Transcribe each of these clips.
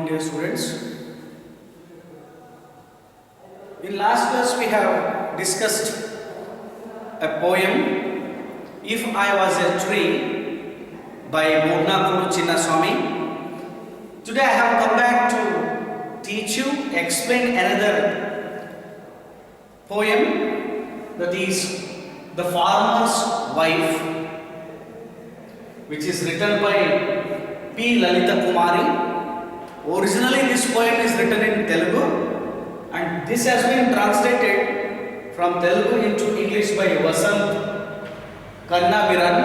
dear students. In last class we have discussed a poem, If I Was a Tree by Murnakuru Chinnaswamy. Today I have come back to teach you, explain another poem, that is The Farmer's Wife, which is written by P. Lalita Kumari. Originally this poem is written in Telugu and this has been translated from Telugu into English by Vasant Kannabiran.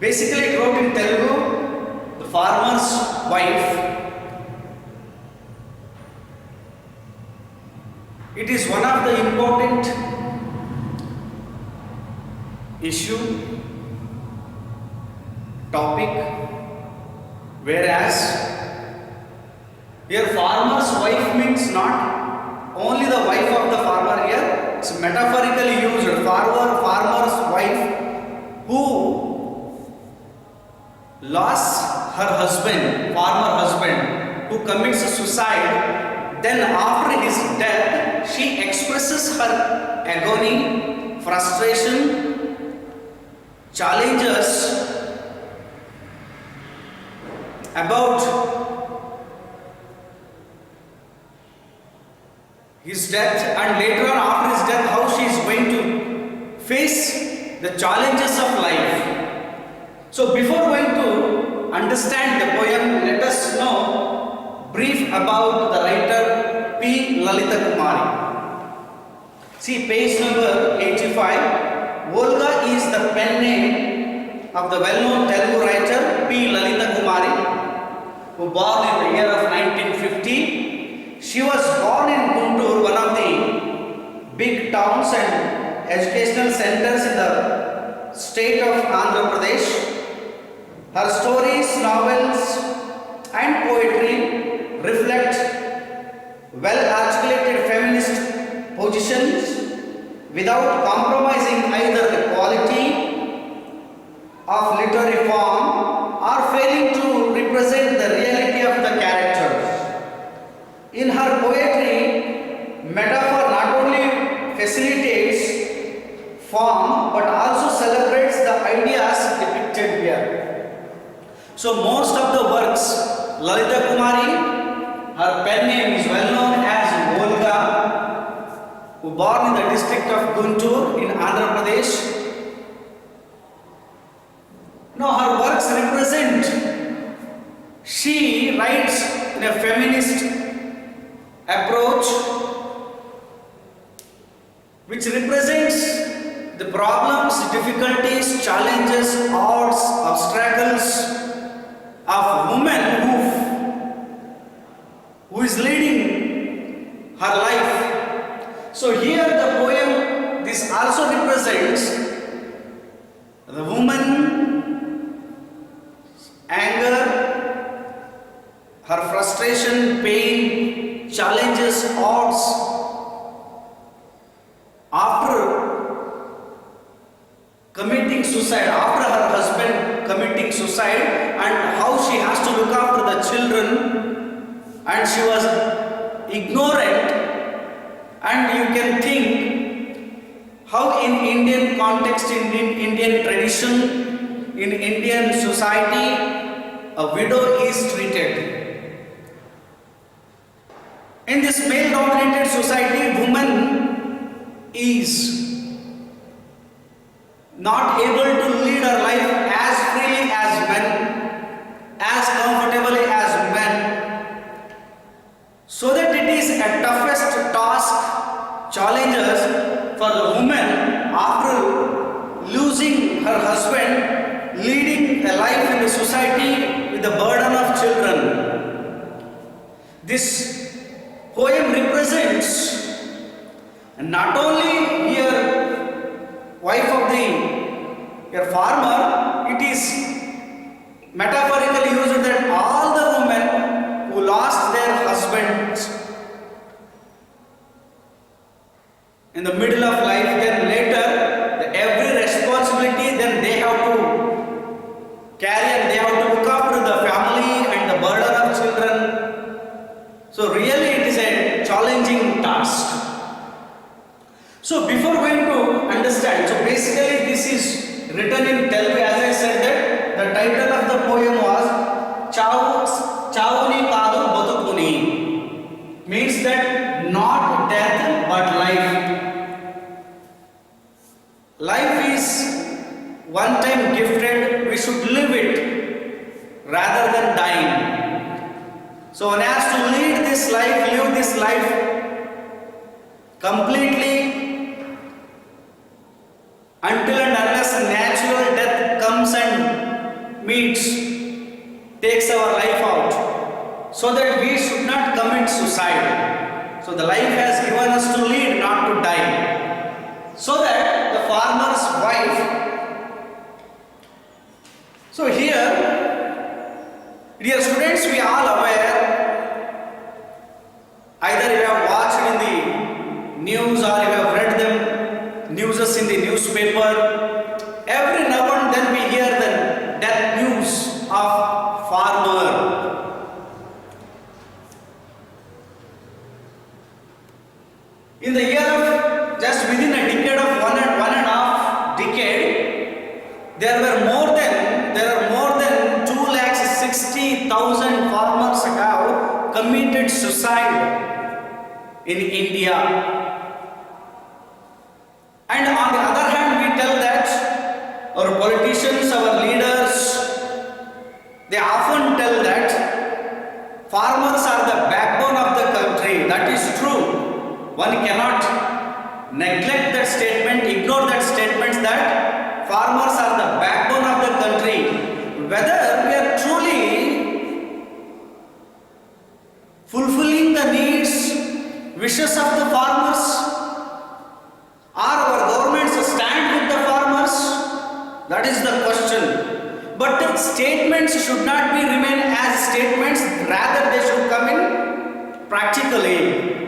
Basically it wrote in Telugu, The Farmer's Wife. It is one of the important issue, topic, whereas here farmer's wife means not only the wife of the farmer here, it's metaphorically used, farmer's wife who lost her husband, farmer husband, who commits suicide. Then after his death, she expresses her agony, frustration, challenges about his death, and later on after his death how she is going to face the challenges of life. So before going to understand the poem, let us know brief about the writer P. Lalita Kumari. See page number 85. Volga is the pen name of the well-known Telugu writer P. Lalita Kumari, who born in the year of 1950. She was born in Guntur, one of the big towns and educational centers in the state of Andhra Pradesh. Her stories, novels and poetry reflect well-articulated feminist positions without compromising either the quality of literary form or failing to represent the reality of the characters. In her poetry, metaphor not only facilitates form but also celebrates the ideas depicted here. So most of the works, Lalita Kumari, her pen name is well known as Volga, who born in the district of Guntur in Andhra Pradesh. Now her works represent, she writes in a feminist approach which represents the problems, difficulties, challenges, odds, obstacles of woman who is leading her life. So here the poem, this also represents the woman anger, her frustration, pain, challenges, odds after committing suicide, after her husband committing suicide, and how she has to look after the children, and she was ignorant. And you can think how in Indian context, in Indian tradition, in Indian society, a widow is treated. In this male-dominated society, woman is not able to lead her life as freely as men, as comfortably as men, so that it is a toughest task, challenges for the woman after losing her husband, leading a life in the society with the burden of children. This poem represents not only here wife of your farmer, it is metaphorically used that all the women who lost their husbands in the middle of life, then later every responsibility then they have to carry and they have to look after the family challenging task. So before going to understand, so basically this is written in Telugu. As I said that the title of the poem was Chavuni Kadu Batukuni, means that not death but life. Life is one time gifted, we should live it rather than dying. So one has to lead this life, live this life completely until and unless natural death comes and meets, takes our life out, so that we should not commit suicide. So the life has given us to lead, not to die. So that the farmer's wife. So here, dear students, we are all aware, either you have watched in the news or you have read them, newses in the newspaper. Every now and then we hear the death news of farmer. In the year of, just within a decade of one and a half decade, there are more than 2,60,000 farmers have committed suicide in India. And on the other hand, we tell that our politicians, our leaders, they often tell that farmers are the backbone of the country. That is true. One cannot neglect that statement, ignore that statement that farmers are the backbone of the country. Whether we are truly fulfilling the needs, wishes of the farmers, are our governments stand with the farmers? That is the question. But statements should not be remain as statements, rather they should come in practically.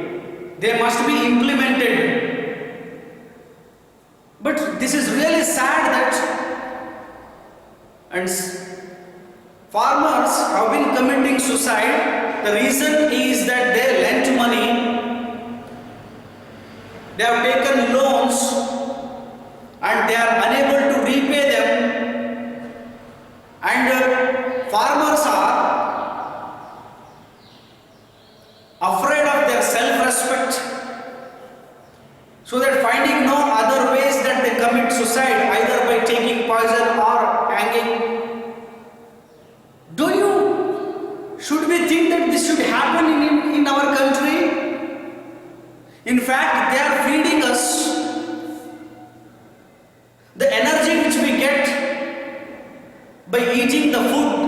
They must be implemented. But this is really sad that and farmers have been committing suicide. The reason is that they lent money, they have taken loans and they are unable to repay them, and farmers are afraid of their self-respect, so that finding no other ways that they commit suicide, either by taking poison or hanging. Should we think that this should happen in our country? In fact, they are feeding us the energy which we get by eating the food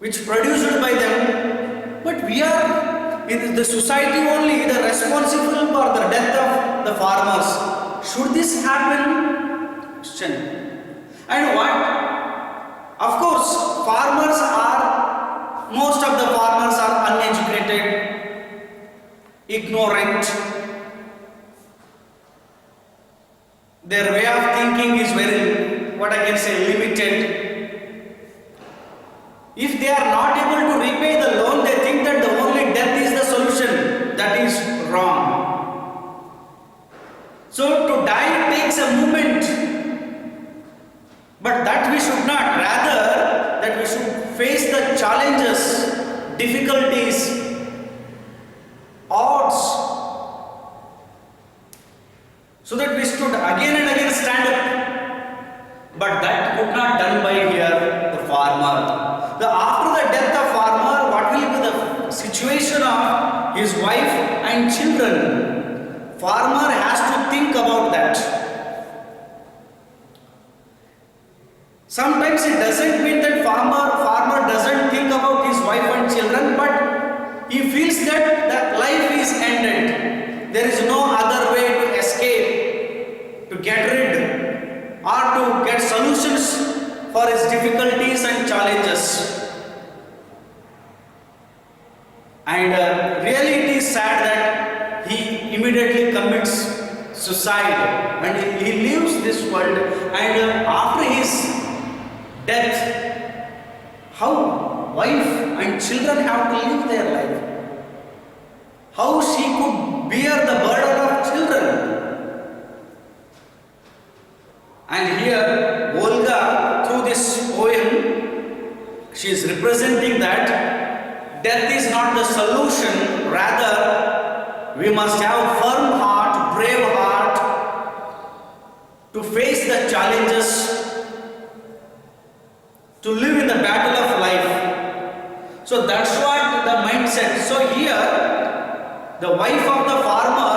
which produced by them. But we are in the society only the responsible for the death of the farmers. Should this happen? Question. And what? Of course, most of the farmers are uneducated, ignorant. Their way of thinking is very, what I can say, limited. If they are not able to repay the loan, they think that the only death is the solution. That is wrong. So to die takes a moment, but that we should not. Rather, that we should face the challenges, difficulties, odds, so that we should again and again stand up. But that could not done by here the farmer. After the death of farmer, what will be the situation of his wife and children? Farmer has to think about that. Sometimes it doesn't mean that farmer doesn't think about his wife and children, but he feels that life is ended. There is no other way to escape, to get rid, or to get solutions for his difficulties and challenges. And really it is sad that he immediately commits suicide and he leaves this world, and after his death, how wife and children have to live their life? how she could bear the burden of children. And here, Volga, through this poem, she is representing that death is not the solution, rather, we must have firm heart, brave heart to face the challenges, to live in the battle of life. So that's what the mindset. So here, the wife of the farmer,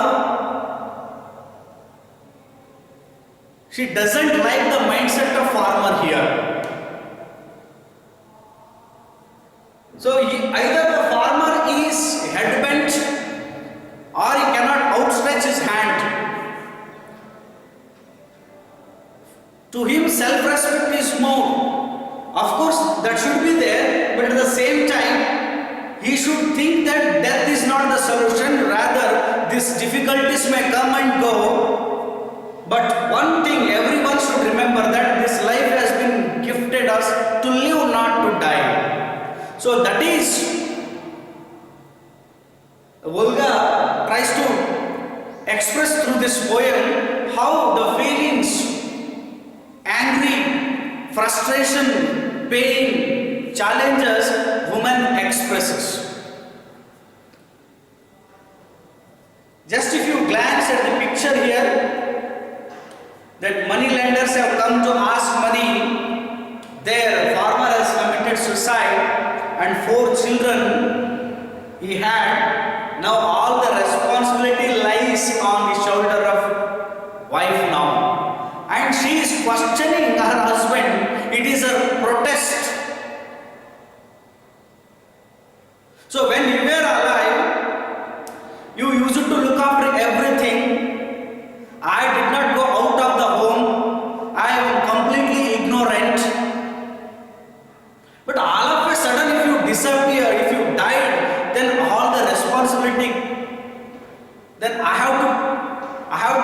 she doesn't like the mindset of farmer here. So either the farmer is head-bent or he cannot outstretch his hand. To him, self-respect is more. Of course, that should be there, but at the same time, he should think that death is not the solution, rather, these difficulties may come and go. But one thing everyone should remember, that this life has been gifted us to live, not to die. So that is, Volga tries to express through this poem how the feelings, angry, frustration, pain, challenges woman expresses. Just if you glance at the picture here, that money lenders have come to ask money, their farmer has committed suicide and 4 children he had. Now all the responsibility lies on the shoulder of wife now. And she is questioning her husband. It is a protest. So when you were alive, you used to look after everything. I did not go out of the home. I am completely ignorant. But all of a sudden, if you disappear, if you died, then all the responsibility, then I have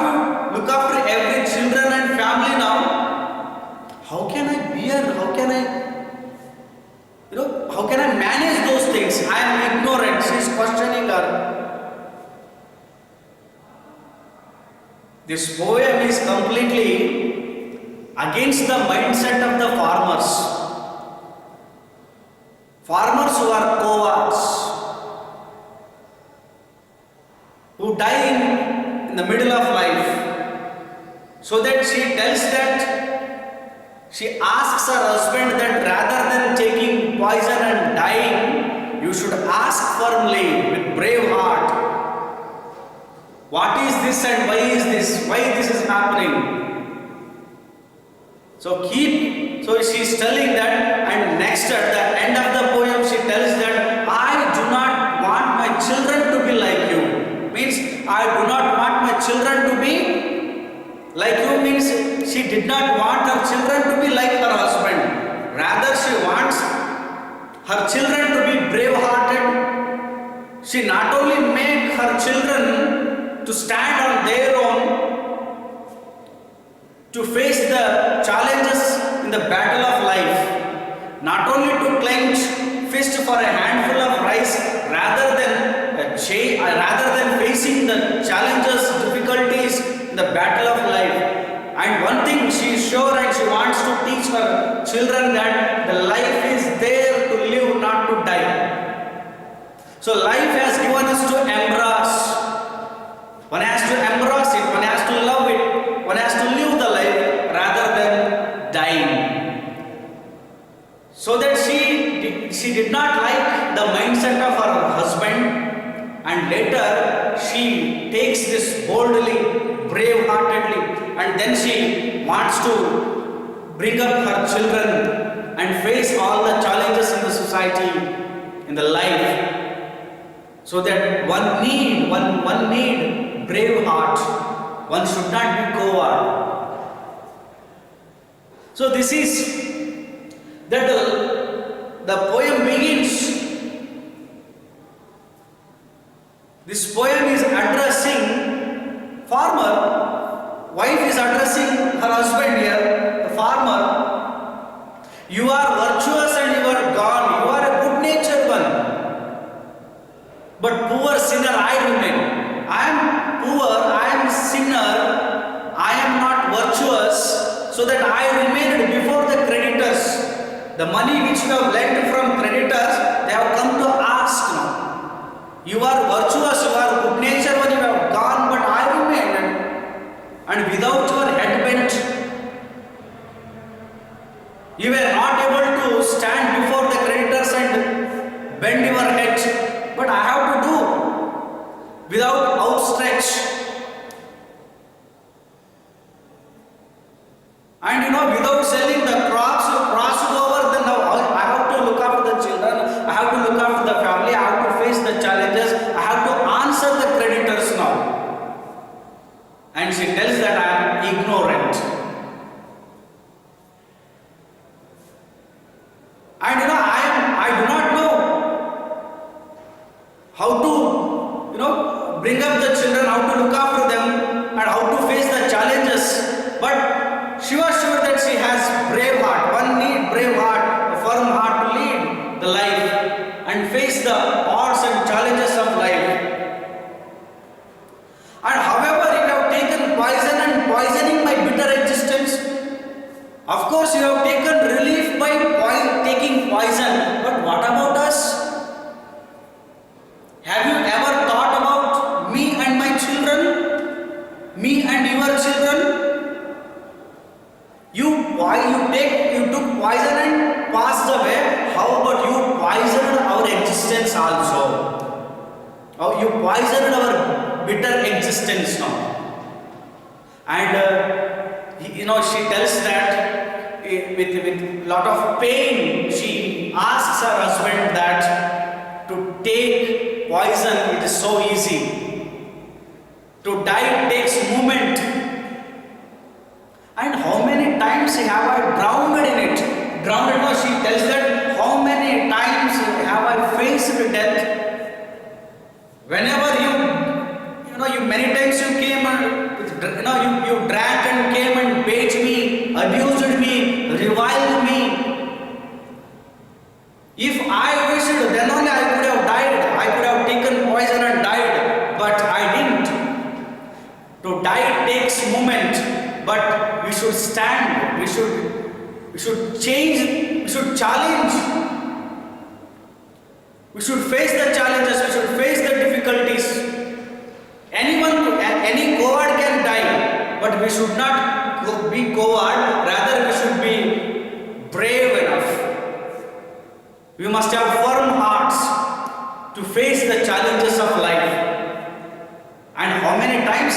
to look after every children and family now. How can I bear? How can I manage those things? I am ignorant. She is questioning her. This poem is completely against the mindset of the farmers. Farmers who are cowards, who die in the middle of life. So that she tells that, she asks her husband that rather than taking poison and dying, you should ask firmly with brave heart, what is this and why is this? Why this is happening? So she is telling that, and next at the end of the poem she tells that, I do not want my children to be like you. Means, I do not want my children to be like you, means she did not want her children to be like her husband. Rather, she wants her children to be brave-hearted. She not only make her children to stand on their own, to face the challenges in the battle of life, not only to clench fist for a handful of rice, rather than facing the challenges, difficulties in the battle of life. And one thing she is sure, and she wants to teach her children, that the life is there to live, not to die. So life has given us to embrace. One has to embrace it, one has to love it, one has to live the life rather than dying. So that she did not like the mindset of her husband, and later she takes this boldly, brave-heartedly, and then she wants to bring up her children and face all the challenges in the society, in the life. So that one need brave heart. One should not be coward. So this is that the poem begins. This poem is addressing farmer. Wife is addressing her husband here, the farmer. You are virtuous and you are gone. You are a good-natured one. but poor sinner I remain. I am poor, I am sinner, I am not virtuous, so that I remained before the creditors. The money which you have lent from creditors, they have come to ask now. You are virtuous, you are good natured when you have gone, but I remained. And without your head bent, you were not able to stand before the creditors and bend your head. But I have to do without outstretch. And without selling the crops, you cross over, then now I have to look after the children, I have to look after the family, I have to face the challenges, I have to answer the creditors now. And she tells that I am ignorant. And I do not know how to bring up the children, how to look after them, and how to face the challenges. But she was sure that she has brave heart. One need brave heart, a firm heart to lead the life and face the odds and challenges of life. And however you have taken poison and poisoning my bitter existence, of course you have taken relief by taking poison, but what about us? Have you ever thought about me and my children? Me and your children? You took poison and passed away. How about you poisoned our existence also? Oh, you poisoned our bitter existence now. And she tells that with lot of pain, she asks her husband that to take poison, it is so easy. To die takes moment. And how many times have I drowned in it? She tells that how many times have I faced death? Whenever you many times you came and you drank and came and beat me, abused me, reviled me. If I wished, then only I could have died. I could have taken poison and died, but I didn't. To die takes moment, but we should stand. We should change. We should challenge. We should face the challenges. We should face the difficulties. Any coward can die, but we should not be coward. Rather, we should be brave enough. We must have firm hearts to face the challenges of life. And how many times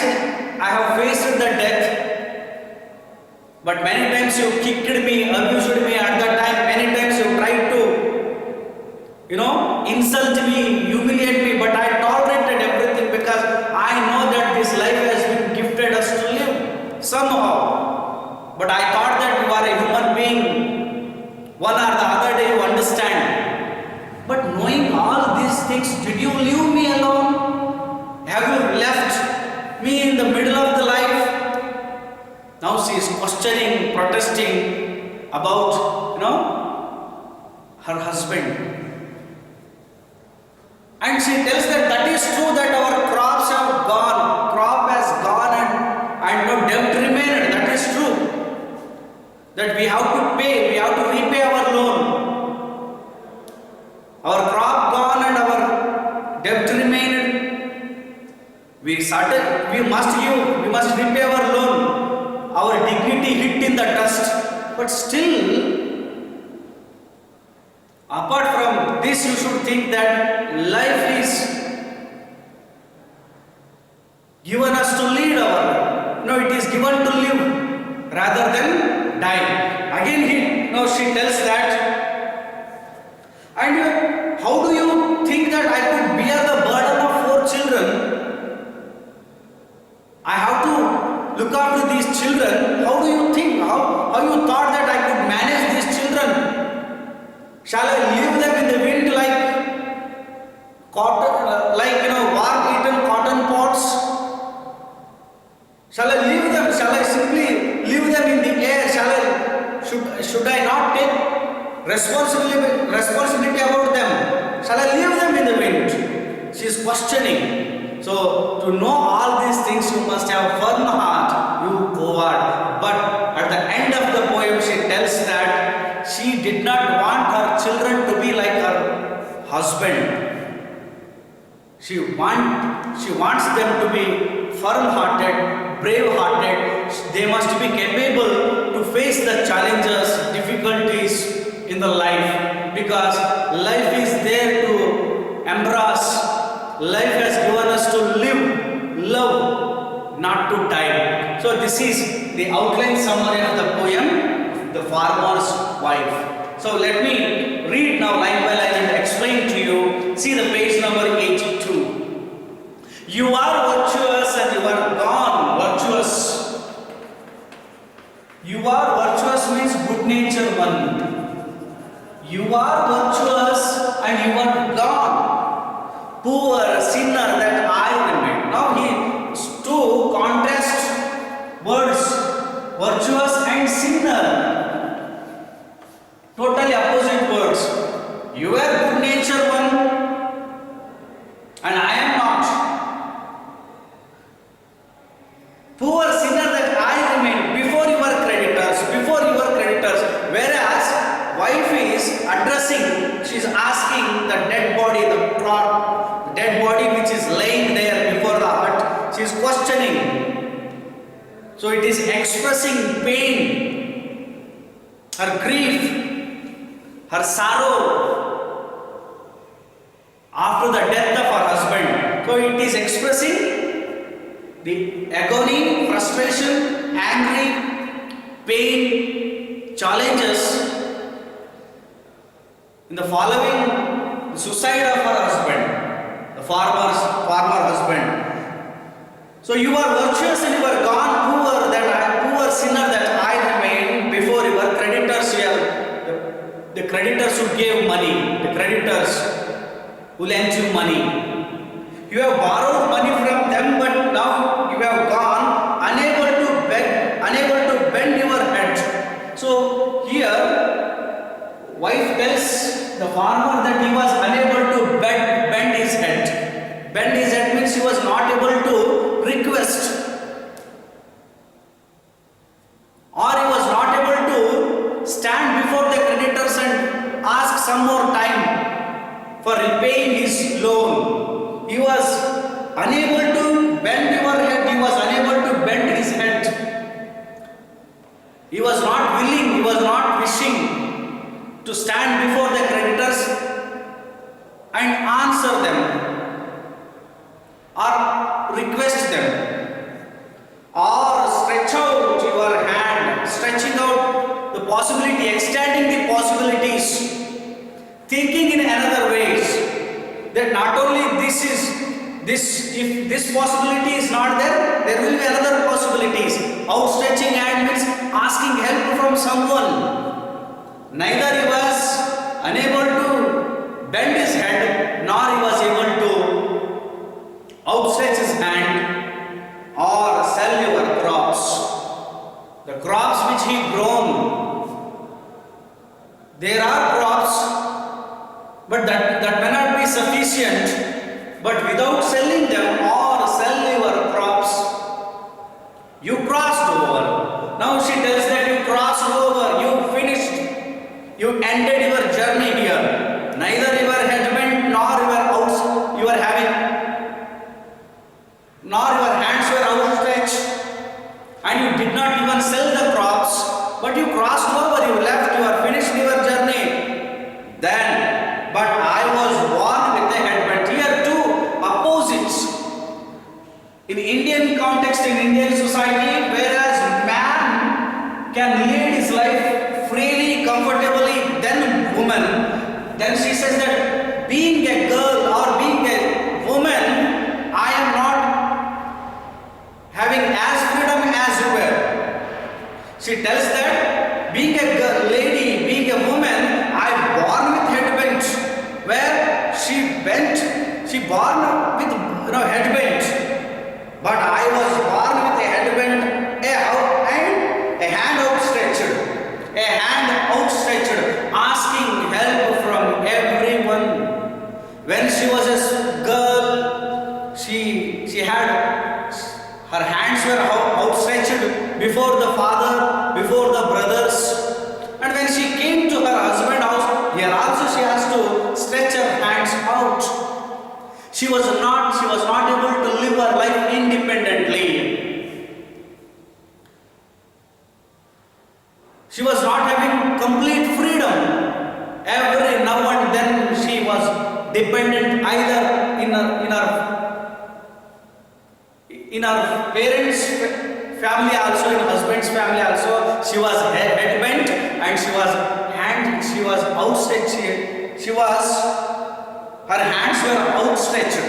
I have faced the death, but many times you kicked me, abused me at that time. Many times you tried to, insult me, humiliate me, but I tolerated everything because I know that this life has been gifted us to live somehow. But I thought that you are a human being. One or the other day you understand. But knowing all these things, did you leave me alone? Have you left me in the middle of the life? Now she is questioning, protesting about, her husband. And she tells that is true that our crops have gone, crop has gone and no debt remained. That is true. That we have to pay, we have to repay our loan. Our crop gone and our debt remained. We must repay our loan. Our dignity hit in the dust. But still, apart from this, you should think that life is given us to lead our life. It is given to live rather than die. Again, she tells that. And how do you think that I could bear the burden of 4 children? I have to look after these children. How do you think? How you thought that I could manage these children? Shall I leave them in the wind like cotton, war-eaten cotton pods? Shall I leave them? Shall I simply leave them in the air? Should I not take responsibility about them? Shall I leave them in the wind? She is questioning. So to know all these things, you must have firm heart, you coward. But at the end of the poem, she tells that she did not want her children to be like her husband. She wants them to be firm-hearted, brave-hearted. They must be capable to face the challenges, difficulties in the life, because life is there to embrace. Life has given us to live, love, not to die. So this is the outline summary of the poem, The Farmer's Wife. So let me read now line by line and explain to you. See the page number 82. You are virtuous and you are gone virtuous. You are virtuous means good natured one. You are virtuous and you are gone. Poor sinner that I remain. Now he two contrast words, virtuous and sinner. Totally opposite words. You are good natured one and I am not. Poor sinner that I remain before your creditors, whereas wife is addressing, she is asking the dead body, the dead body which is laying there before the hut, she is questioning. So it is expressing pain, her grief, her sorrow after the death of her husband. So it is expressing the agony, frustration, angry, pain, challenges in the following suicide of her husband, the farmer husband. So you are virtuous and you are gone, poor sinner that I remain before your creditors here. The creditors who gave money, the creditors who lent you money. You have borrowed money from them, but now you have gone, unable to bend your head. So here, wife tells the farmer that he was unable to bend his head. Bend his head means he was not able to request, or he was not able to stand before the creditors and ask some more time for repaying his loan. He was unable to bend your head, he was unable to bend his head. He was not willing, he was not wishing to stand before the creditors and answer them or request them or stretch out your hand, stretching out the possibility, extending the possibilities, thinking in another ways. That not only if this possibility is not there, there will be another possibilities. Outstretching hand means asking help from someone. Neither he was unable to bend his head, nor he was able to outstretch his hand or sell your crops. The crops which he grown, there are crops, but that may not be sufficient. But without selling them or sell your crops, you crossed over. Now she tells that you crossed over, you finished, you ended your journey here. Neither your headband nor your hands were outstretched, and you did not even sell the crops, but you crossed over, you left, you are finished your journey. Then, but I was born with a headband. Here two opposites. In Indian context, in Indian society, whereas man can lead his life freely, comfortably, then woman, then she says that being a girl or being a woman, I am not having as freedom as you were. She tells that being a girl, lady, being a woman, I born with headband, where she born with headband. But I was born with a headband, and a hand outstretched, asking help from everyone. When she was a girl, she had, her hands were outstretched before the father, before the brothers. And when she came to her husband's house, here also she has to stretch her hands out. She was not able to live her life independently. She was not having complete freedom. Every now and then she was dependent either in her parents' family also, in husband's family also. She was head bent and she was outstretched. Her hands were outstretched.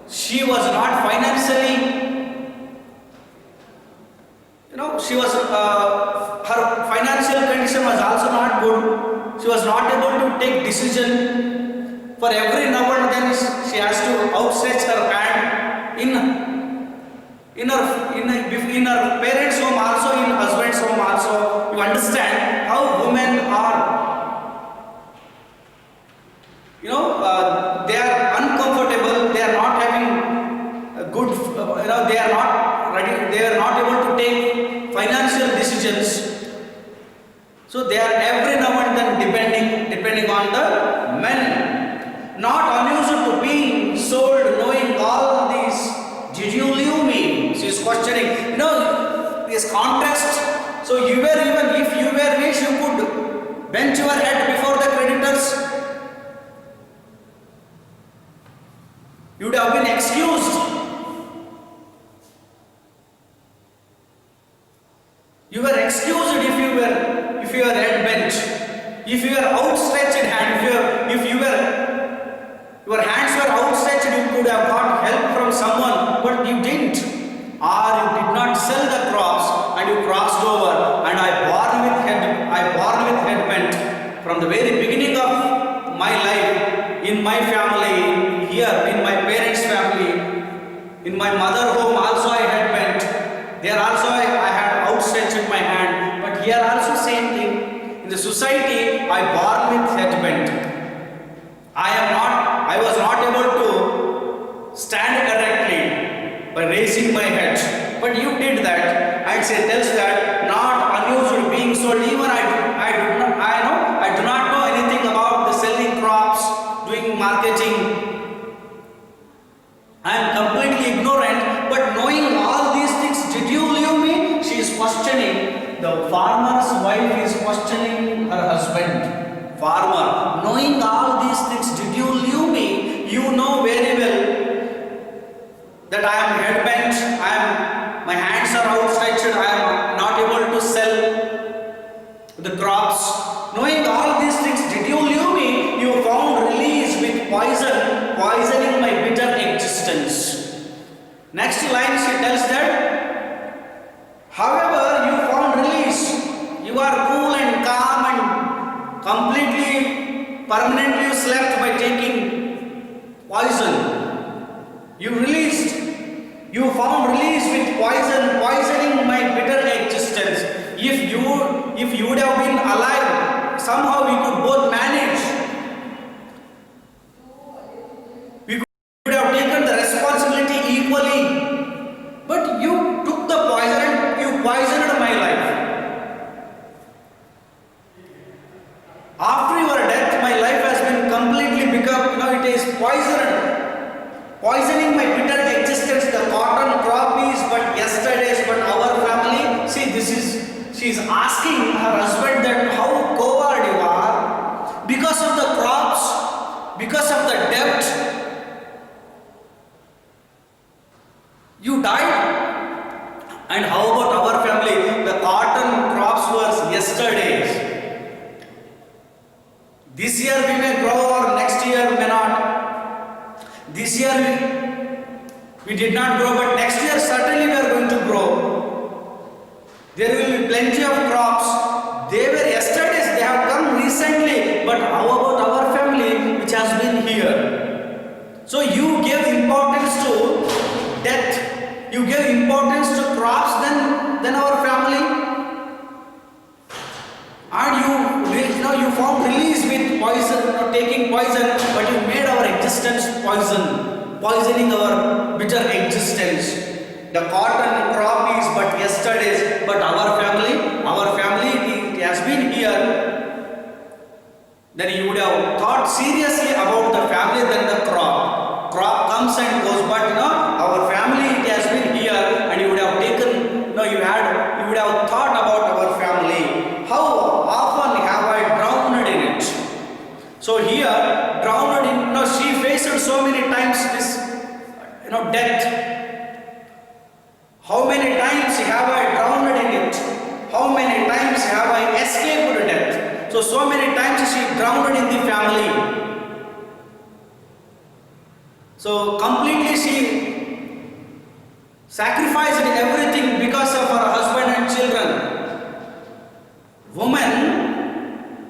She was not financially, she was, her financial condition was also not good. She was not able to take decision. For every now and then she has to outstretch her hand in her parents' home also, in husband's home also. You understand how women are. They are uncomfortable. They are not having a good. They are not ready. They are not able to take financial decisions. So they are every now and then depending on the men. Not unused to being sold, knowing all these. Did you leave me? She is questioning. This contrast. So if you were rich, you could bend your head before the creditors. You would have been excused. You were excused if you were head bent. If you were outstretched hand, if your hands were outstretched, you could have got help from someone, but you didn't. Or you did not sell the crops and you crossed over, and I born with head bent. From the very beginning of my life, in my family, here, in my parents' family, in my mother home also I had bent. There also I had outstretched my hand. But here also same thing. In the society, I born with head bent. I was not able to stand correctly by raising my head. But you did that. And she tells that not unused being sold. Even I do not know anything about the selling crops, doing marketing. I am completely ignorant. But knowing all these things, did you leave me? She is questioning. The farmer's wife is questioning her husband. Farmer, knowing all these things, did you leave me? You know very well that I am head bent, my hands are outstretched, I am not able to sell the crops. Knowing all these things, did you leave me? You found release with poisoning my bitter existence. Next line she tells that, however, you found release. You are cool and calm and completely, permanently slept by taking poison. You found release with poisoning my bitter existence. If you would have been alive, somehow we could both manage. We could have taken the responsibility equally. But you took the poison and you poisoned my life. After your death, my life has been completely become, it is poisoning my bitter existence. The cotton crop is but yesterday's, but our family. See, she is asking her husband that how coward you are. Because of the crops, because of the debt, you died. And how about our family? The cotton crops was yesterday's. This year we may grow or next year may not. This year we did not grow, but next year certainly we are going to grow. There will be plenty of crops. They were yesterday's, they have come recently. But how about our family which has been here? So you gave importance to death. You gave importance to crops than our family. And you found release with poison, taking poison, but you made our existence poison. poisoning our bitter existence. The cotton crop is but yesterday's, but our family it has been here. Then you would have thought seriously about the family than the crop. Crop comes and goes, but our family it has been here, and you would have taken, you would have thought about our family. How often have I drowned in it? So here, drowned in, she faced so many times this, death. How many times have I drowned in it? How many times have I escaped death? So many times she drowned in the family. So completely she sacrificed everything because of her husband and children. Woman,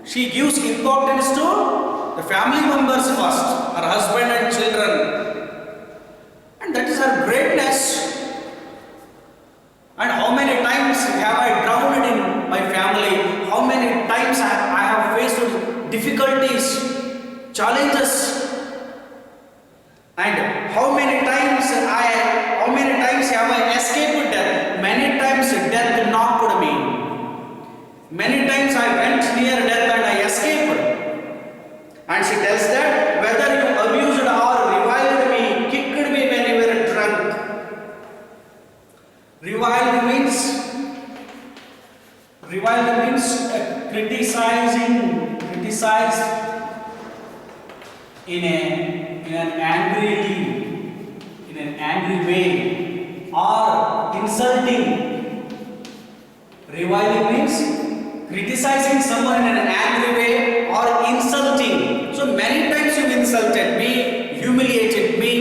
she gives importance to the family members first, her husband and children. And that is her greatness. And how many times have I drowned in my family? How many times I have faced difficulties, challenges? And how many times have I escaped death? Many times death knocked me. Many times I went near death and I escaped. And she tells that whether you abused or reviled me, kicked me when you were drunk. Reviled means criticized in an angry way, or insulting. Reviling means criticizing someone in an angry way or insulting. So many times you insulted me, humiliated me,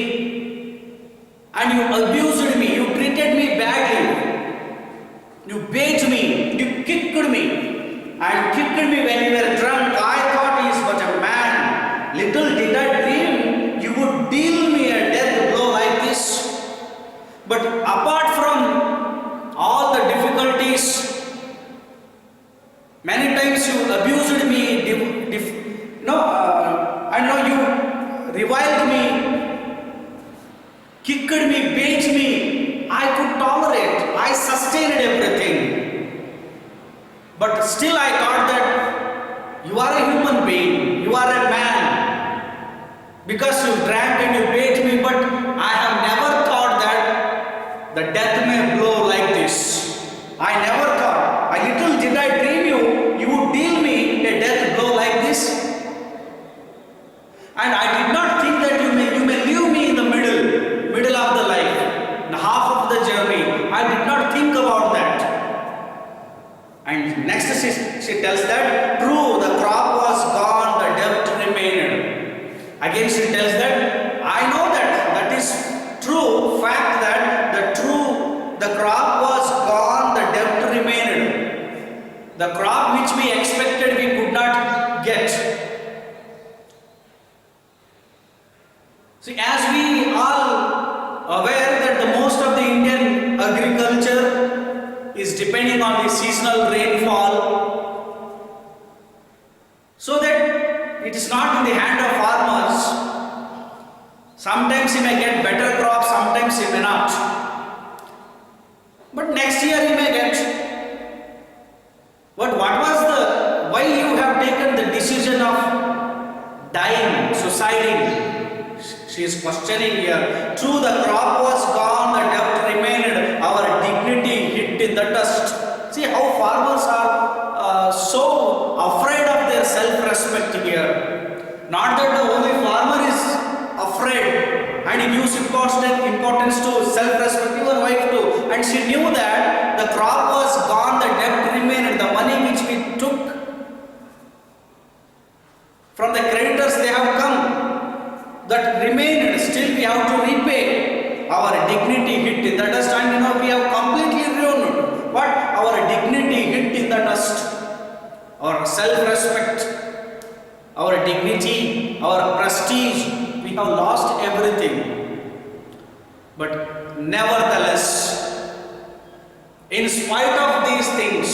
and you abused me, you treated me badly, you beat me, you kicked me, and kicked me when you were drunk. I thought he is but a man. Little did I dream you would deal me a death blow like this. But apart from all the difficulties, many times you abused me, I know you reviled me, kicked me, beat me. I could tolerate, I sustained everything. But still I thought that you are a human being, you are a man. Because you drank and you beat me, but I have never thought that the death may blow like this. I never thought. A little did I dream you would deal me a death blow like this. And I did not think that you may leave me in the middle of the life, in half of the journey. I did not think about that. And next she tells that true, the crop was gone, the debt remained. Again she tells that I know that is true fact, that the crop was gone, the debt remained. The crop which we expected we could not get. See, as we all aware that the most of the Indian agriculture is depending on the seasonal rainfall, so that it is not in the hand of farmers. Sometimes he may get better crops, sometimes he may not. But next year he may get. But why you have taken the decision of dying, suiciding? She is questioning here. True, the crop was gone, the debt remained, our dignity hid in the dust. See how farmers are so afraid of their self-respect here. Not that the only farmer is afraid and he gives importance to self-respect, even wife too. And she knew that the crop was gone, the debt remained, the money which we took from the creditors, they have come. That remained, still we have to repay. Our dignity hit in the dust, and we have completely ruined. But our dignity hit in the dust. Our self-respect, our dignity, our prestige, we have lost everything. But nevertheless, in spite of these things,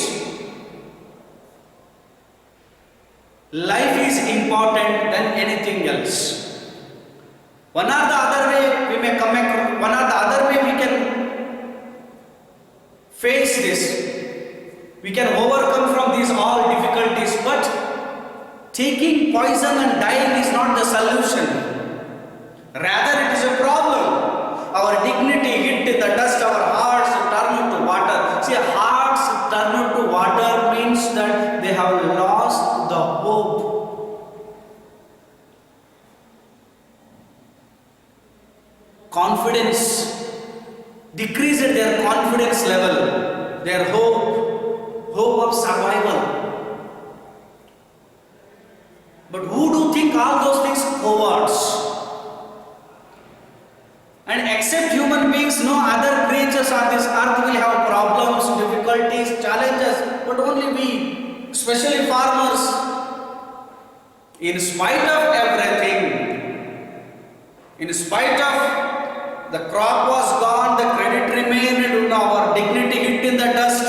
life is important than anything else. One or the other way we may come across, one or the other way we can face this. We can overcome from these all difficulties, but taking poison and dying is not the solution. Rather, it is a problem. Our dignity hit the dust, our hearts turn to water. See, hearts turn to water means that they have lost the hope. Confidence, decreased their confidence level, their hope of survival. But who do think all those things? Cowards. And except human beings, no other creatures on this earth will have problems, difficulties, challenges, but only we, especially farmers. In spite of everything, in spite of the crop was gone, the credit remained, our dignity hit in the dust,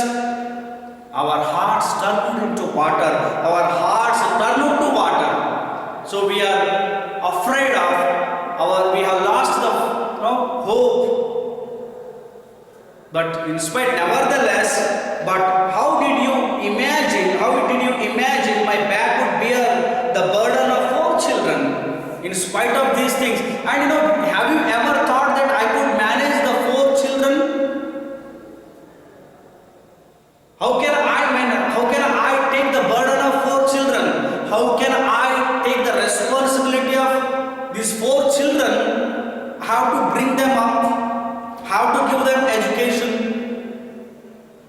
our hearts turned into water, our hearts turned to water. So we are afraid of we have lost the hope. But in spite, nevertheless, but how did you imagine my back would bear the burden of 4 children in spite of these things? And have you ever thought that I could manage the 4 children? How can I take the burden of 4 children? How can I take the responsibility of these 4 children? How to bring them up, how to give them education,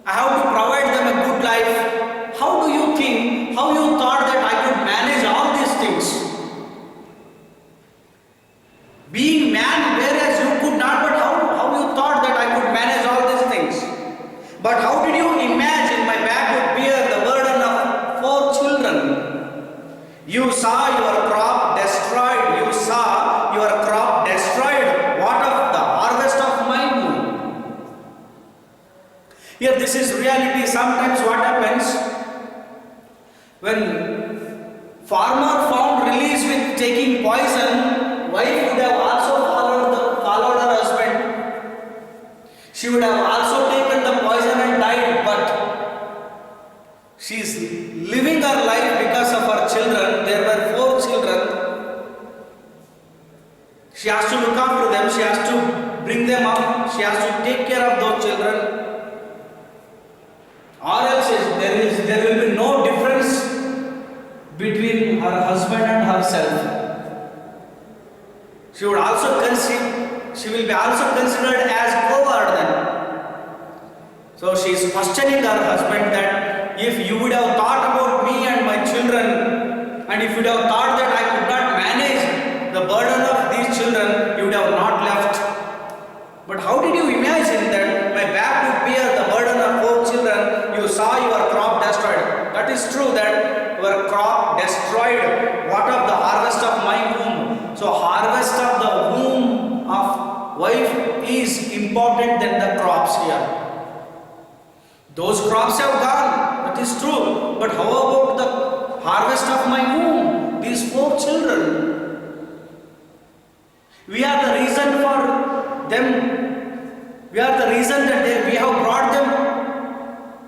how to provide them a good life. How do you think, how you thought that I could manage all these things? Being man, whereas you could not, but how you thought that I could manage all these things? But how did you imagine my back would bear the burden of 4 children? You saw your crop destroyed, What of the harvest of my womb? Here this is reality. Sometimes what happens, when farmer found release with taking poison, wife would have also followed her husband. She would have also taken the poison and died, but she is living her life because of her children. There were 4 children. She has to look after them, she has to bring them up, she has to take care of those children. Or else there will be no difference between her husband and herself. She will be also considered as coward then. So she is questioning her husband that if you would have thought about me and my children, and if you would have thought that I could not manage the burden of these children, you would have not left. But how did you imagine that my back would bear the burden of 4 children? You saw your crop destroyed. That is true that your crop destroyed. What of the harvest of my womb? So harvest of the womb of wife is important than the crops here. Those crops have gone, that is true. But how about the harvest of my womb? These 4 children. We are the reason for them. We are the reason that we have brought them.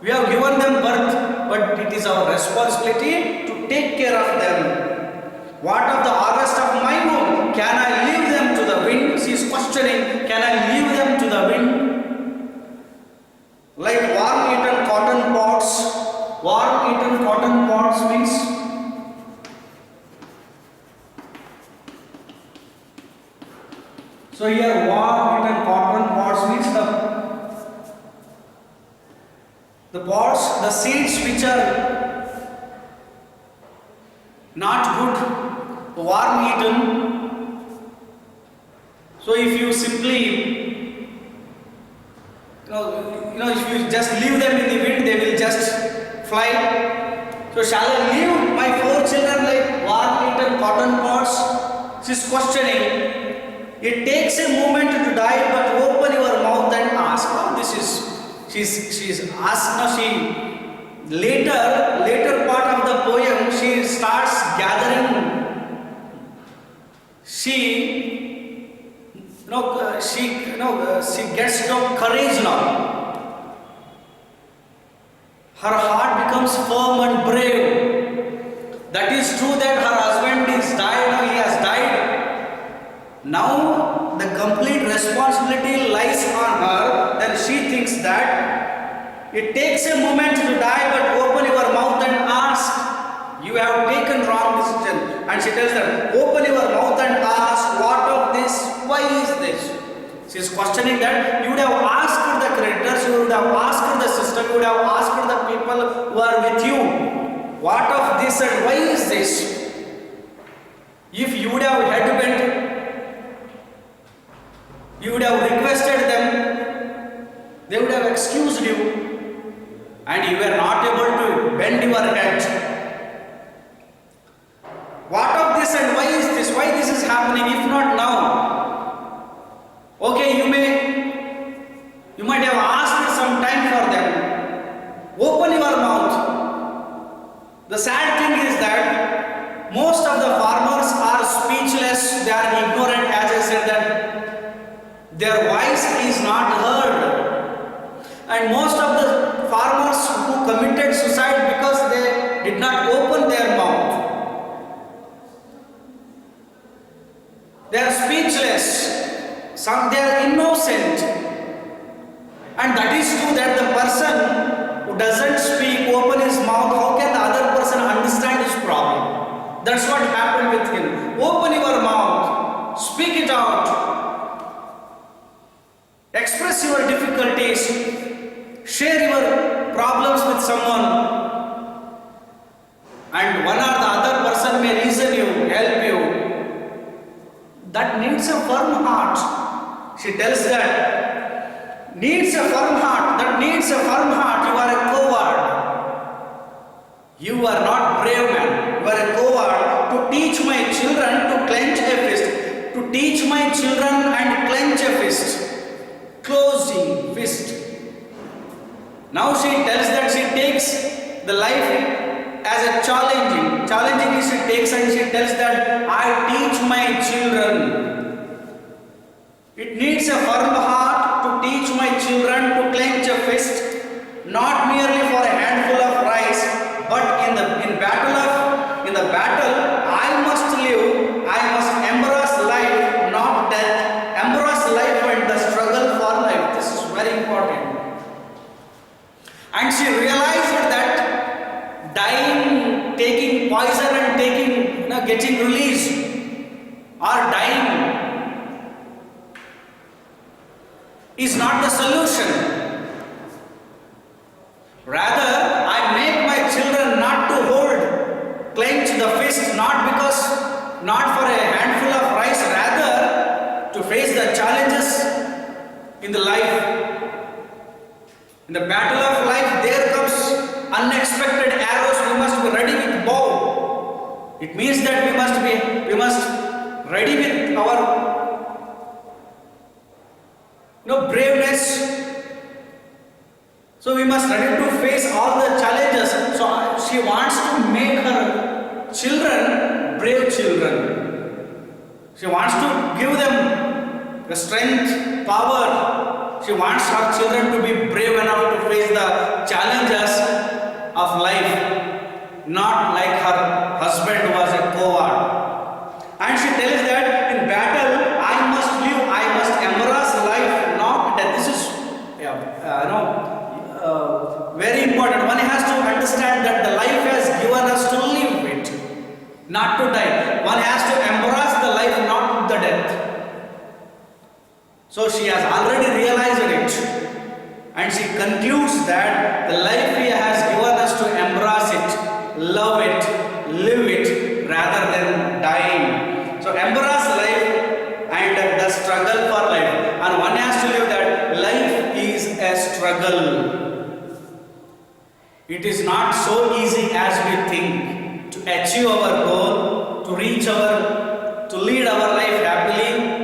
We have given them birth. But it is our responsibility to take care of them. What of the harvest of my womb? Can I leave them to the wind? She is questioning. Can I leave them to the wind? Like worm-eaten cotton pods. Worm-eaten cotton pods means so here worm-eaten cotton pods means the pods, the seeds which are not good, worm-eaten. So if you simply if you just leave them in the wind, they will just fly. So shall I leave my 4 children like worm-eaten cotton pods? She is questioning. It takes a moment to die, but open your mouth and ask. Now this is, she is asked. Now she later part of the poem, she starts gathering. She she gets no courage now. Her heart becomes firm and brave. That is true that her husband is died, he has died. Now the complete responsibility lies on her. Then she thinks that it takes a moment to die, but open your mouth and ask. You have taken wrong decision. And she tells them, open your mouth and ask, what of this? Why is this? She is questioning that. You would have asked the creditors, you would have asked the system, you would have asked the people who are with you, what of this and why is this? If you would have headbent, you would have requested them, they would have excused you, and you were not able to bend your head. What of this and why is this? Why this is happening if not now? Okay, you might have asked some time for them. Open your mouth. The sad thing is that most of the farmers are speechless, they are ignorant, as I said, that their voice is not heard. And most of the farmers who committed suicide because they did not open their mouth. They are speechless. Some, they are innocent, and that is true that the person who doesn't speak, open his mouth, how can the other person understand his problem? That's what happened with him. Open your mouth, speak it out, express your difficulties, share your problems with someone, and one or the other person may reason you, help you. That needs a firm heart. She tells that needs a firm heart. That needs a firm heart. You are a coward. You are not brave man. You are a coward to teach my children to clench a fist. To teach my children and clench a fist. Closing fist. Now she tells that she takes the life as a challenging. Challenging is she takes and she tells that I teach my children. It needs a firm heart to teach my children to clench a fist, not merely for a handful of rice, but in the battle, I must live, I must embrace life, not death, embrace life and the struggle for life. This is very important. And she realized that dying, taking poison and getting released, or dying is not the solution. Rather, I make my children not to hold, clench the fist, not for a handful of rice, rather to face the challenges in the life. In the battle of life, there comes unexpected arrows. We must be ready with bow. It means that we must ready with our braveness. So we must ready to face all the challenges. So she wants to make her children brave children. She wants to give them the strength, power. She wants her children to be brave enough to face the challenges of life, not like her husband who was a coward. And she tells that in battle, I must live, I must embrace life, not death. This is very important. One has to understand that the life has given us to live it, not to die. One has to embrace the life, not the death. So she has already realized it, and she concludes that the life he has given us to embrace it, love it, live it, rather than dying. So embrace life and the struggle for life. And one has to live that life is a struggle. It is not so easy as we think to achieve our goal, to lead our life happily.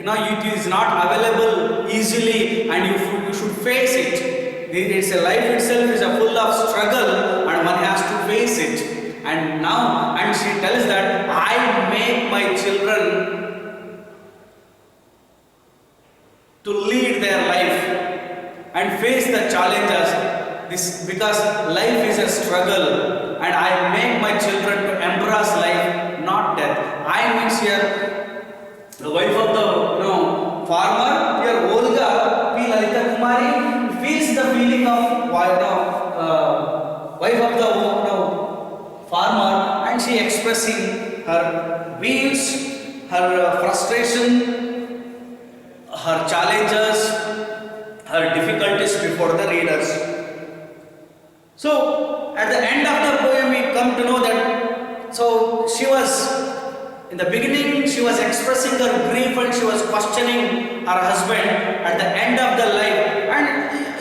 It is not available easily, and you should face it. It's a life itself is a full of struggle, and one has to face it. And she tells that I make my children to lead their life and face the challenges. This because life is a struggle, and I make my children to embrace life, not death. I means here the wife of the farmer, here Olga P. Lalita Kumari feels the feeling of wife of the farmer, and she expressing her views, her frustration, her challenges, her difficulties before the readers. So at the end of the poem we come to know that she was in the beginning she was expressing her grief and she was questioning her husband at the end of the life, and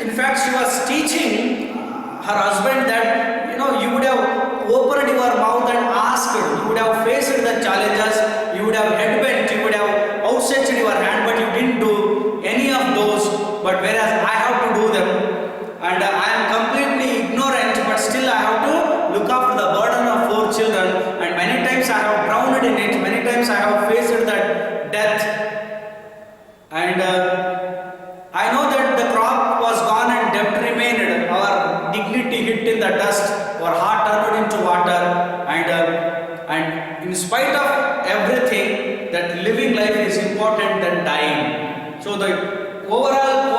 in fact she was teaching her husband that you would have opened your mouth and asked, you would have faced the challenges, you would have headbent, you would have outstretched your hand, but you didn't do any of those, but whereas I have to do them. And I am completely ignorant, but still I have to look after the burden of 4 children. And many times I have drowned in it, many times I have faced that death. And I know that the crop was gone and debt remained. Our dignity hit in the dust, our heart turned into water. And in spite of everything, that living life is important than dying. So the overall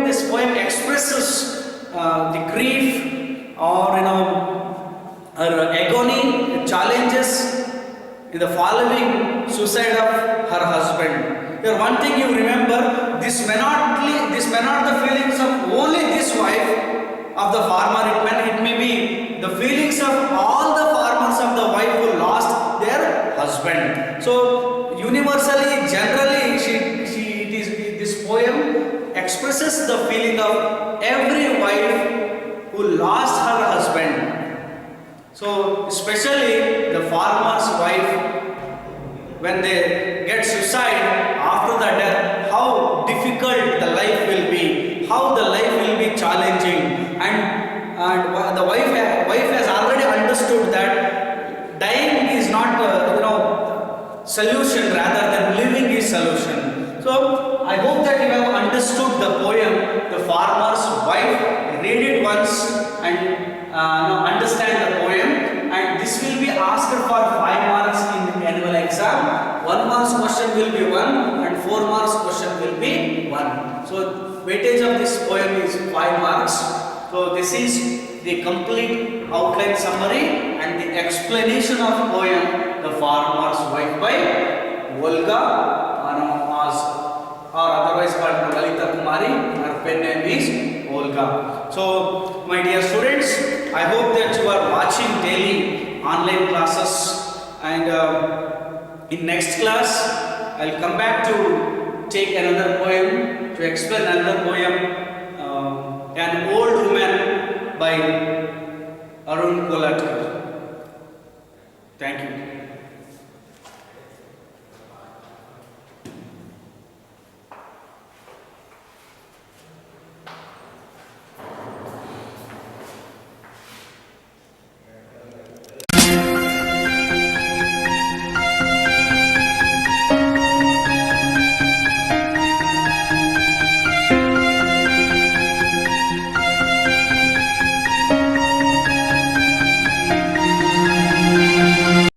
this poem expresses the grief or her agony, challenges in the following suicide of her husband. Here, one thing you remember: this may not the feelings of only this wife of the farmer. It may be the feelings of all the farmers of the wife who lost their husband. So universally, generally, this poem expresses the feeling of every wife who lost her husband. So especially the farmer's wife, when they get suicide after the death, how difficult the life will be, how the life will be challenging, and the wife has already understood that dying is not solution, rather than living is solution. So I hope that you have understood the poem, The Farmer's Wife. Read it once and understand the poem, and this will be asked for 5 marks in the annual exam. 1 marks question will be 1 and 4 marks question will be 1. So weightage of this poem is 5 marks. So this is the complete outline summary and the explanation of poem The Farmer's Wife by Olga, or otherwise called Lalita Kumari. Her pen name is Olga. So my dear students, I hope that you are watching daily online classes, and in next class I'll come back to take another poem, to explain another poem, An Old Woman by Arun Kolatkar. Thank you.